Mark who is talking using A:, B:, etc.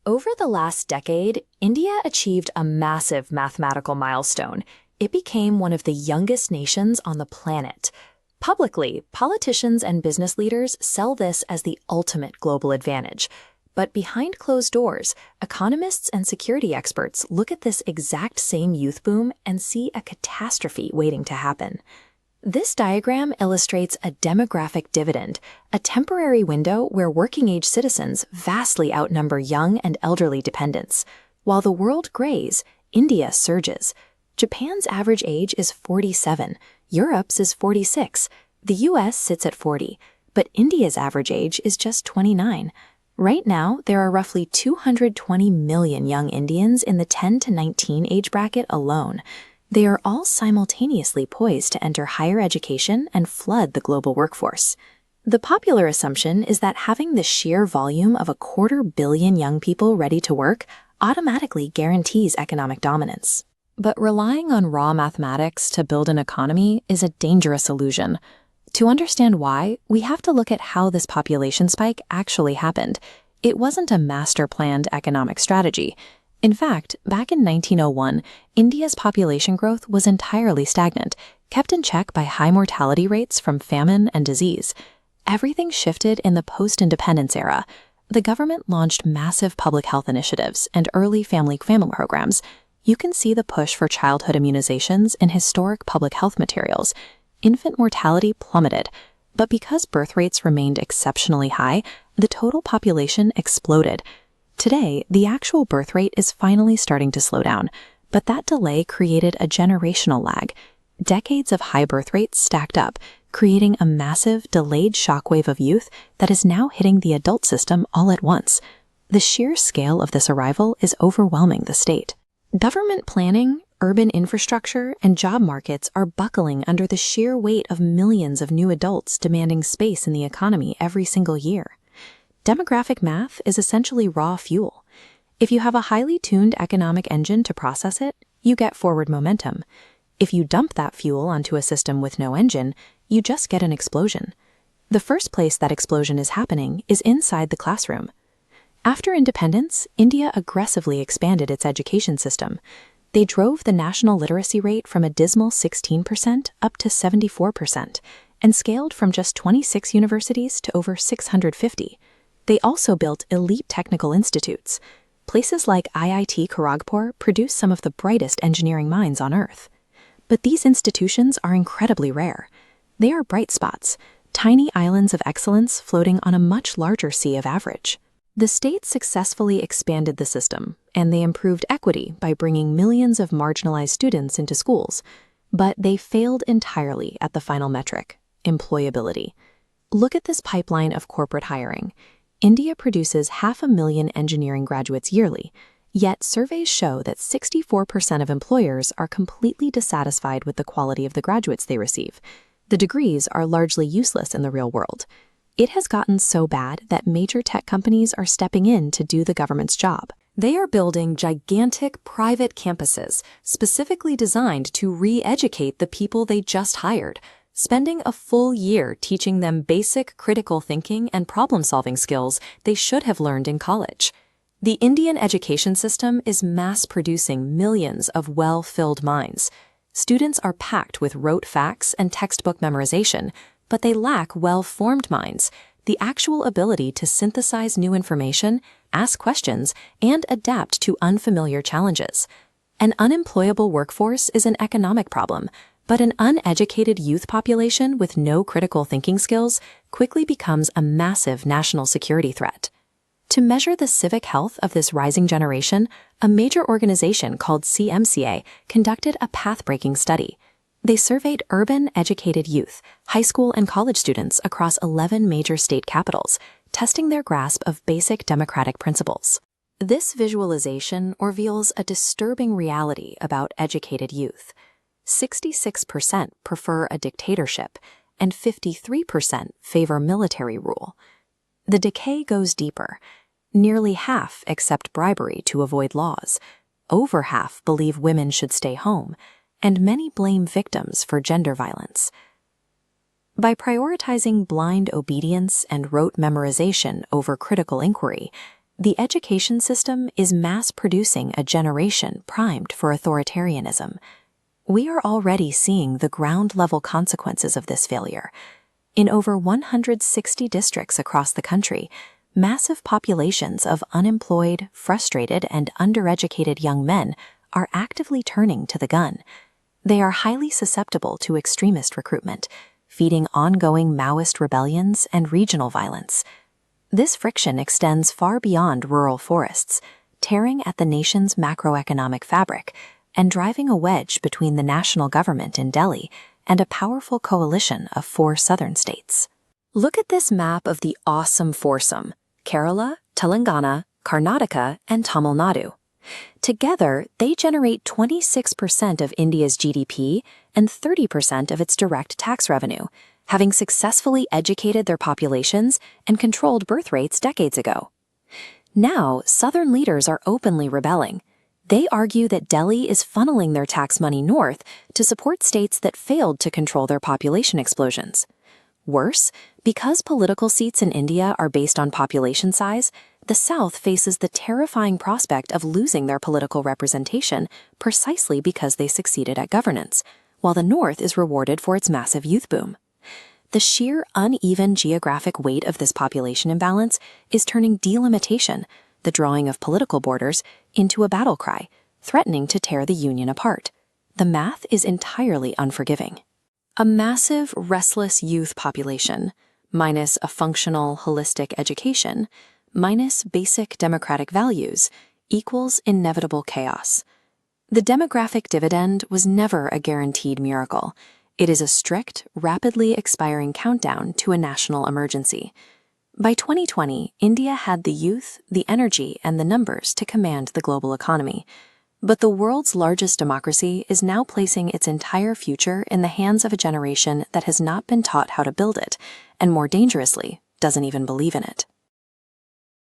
A: Over the last decade, India achieved a massive mathematical milestone. It became one of the youngest nations on the planet. Publicly, politicians and business leaders sell this as the ultimate global advantage. But behind closed doors, economists and security experts look at this exact same youth boom and see a catastrophe waiting to happen. This diagram illustrates a demographic dividend, a temporary window where working-age citizens vastly outnumber young and elderly dependents. While the world grays, India surges. Japan's average age is 47, Europe's is 46, the US sits at 40, but India's average age is just 29. Right now, there are roughly 220 million young Indians in the 10 to 19 age bracket alone. They are all simultaneously poised to enter higher education and flood the global workforce. The popular assumption is that having the sheer volume of 250 million young people ready to work automatically guarantees economic dominance. But relying on raw mathematics to build an economy is a dangerous illusion. To understand why, we have to look at how this population spike actually happened. It wasn't a master-planned economic strategy. In fact, back in 1901, India's population growth was entirely stagnant, kept in check by high mortality rates from famine and disease. Everything shifted in the post-independence era. The government launched massive public health initiatives and early family programs. You can see the push for childhood immunizations in historic public health materials. Infant mortality plummeted, but because birth rates remained exceptionally high, the total population exploded. Today, the actual birth rate is finally starting to slow down, but that delay created a generational lag. Decades of high birth rates stacked up, creating a massive, delayed shockwave of youth that is now hitting the adult system all at once. The sheer scale of this arrival is overwhelming the state. Government planning, urban infrastructure, and job markets are buckling under the sheer weight of millions of new adults demanding space in the economy every single year. Demographic math is essentially raw fuel. If you have a highly tuned economic engine to process it, you get forward momentum. If you dump that fuel onto a system with no engine, you just get an explosion. The first place that explosion is happening is inside the classroom. After independence, India aggressively expanded its education system. They drove the national literacy rate from a dismal 16% up to 74%, and scaled from just 26 universities to over 650. They also built elite technical institutes. Places like IIT Kharagpur produce some of the brightest engineering minds on Earth. But these institutions are incredibly rare. They are bright spots, tiny islands of excellence floating on a much larger sea of average. The state successfully expanded the system, and they improved equity by bringing millions of marginalized students into schools. But they failed entirely at the final metric, employability. Look at this pipeline of corporate hiring. India produces 500,000 engineering graduates yearly, yet surveys show that 64% of employers are completely dissatisfied with the quality of the graduates they receive. The degrees are largely useless in the real world. It has gotten so bad that major tech companies are stepping in to do the government's job. They are building gigantic private campuses specifically designed to re-educate the people they just hired, spending a full year teaching them basic critical thinking and problem-solving skills they should have learned in college. The Indian education system is mass-producing millions of well-filled minds. Students are packed with rote facts and textbook memorization, but they lack well-formed minds, the actual ability to synthesize new information, ask questions, and adapt to unfamiliar challenges. An unemployable workforce is an economic problem, but an uneducated youth population with no critical thinking skills quickly becomes a massive national security threat. To measure the civic health of this rising generation, a major organization called CMCA conducted a path-breaking study. They surveyed urban, educated youth, high school and college students across 11 major state capitals, testing their grasp of basic democratic principles. This visualization reveals a disturbing reality about educated youth. 66% prefer a dictatorship, and 53% favor military rule. The decay goes deeper. Nearly half accept bribery to avoid laws. Over half believe women should stay home, and many blame victims for gender violence. By prioritizing blind obedience and rote memorization over critical inquiry, The education system is mass-producing a generation primed for authoritarianism. We are already seeing the ground-level consequences of this failure. In over 160 districts across the country, massive populations of unemployed, frustrated, and undereducated young men are actively turning to the gun. They are highly susceptible to extremist recruitment, feeding ongoing Maoist rebellions and regional violence. This friction extends far beyond rural forests, tearing at the nation's macroeconomic fabric and driving a wedge between the national government in Delhi and a powerful coalition of 4 southern states. Look at this map of the awesome Foursome: Kerala, Telangana, Karnataka, and Tamil Nadu. Together, they generate 26% of India's GDP and 30% of its direct tax revenue, having successfully educated their populations and controlled birth rates decades ago. Now, Southern leaders are openly rebelling. They argue that Delhi is funneling their tax money north to support states that failed to control their population explosions. Worse, because political seats in India are based on population size, the South faces the terrifying prospect of losing their political representation precisely because they succeeded at governance, while the North is rewarded for its massive youth boom. The sheer uneven geographic weight of this population imbalance is turning delimitation, the drawing of political borders, into a battle cry, threatening to tear the Union apart. The math is entirely unforgiving. A massive, restless youth population, minus a functional, holistic education, minus basic democratic values, equals inevitable chaos. The demographic dividend was never a guaranteed miracle. It is a strict, rapidly expiring countdown to a national emergency. By 2020, India had the youth, the energy, and the numbers to command the global economy. But the world's largest democracy is now placing its entire future in the hands of a generation that has not been taught how to build it, and more dangerously, doesn't even believe in it.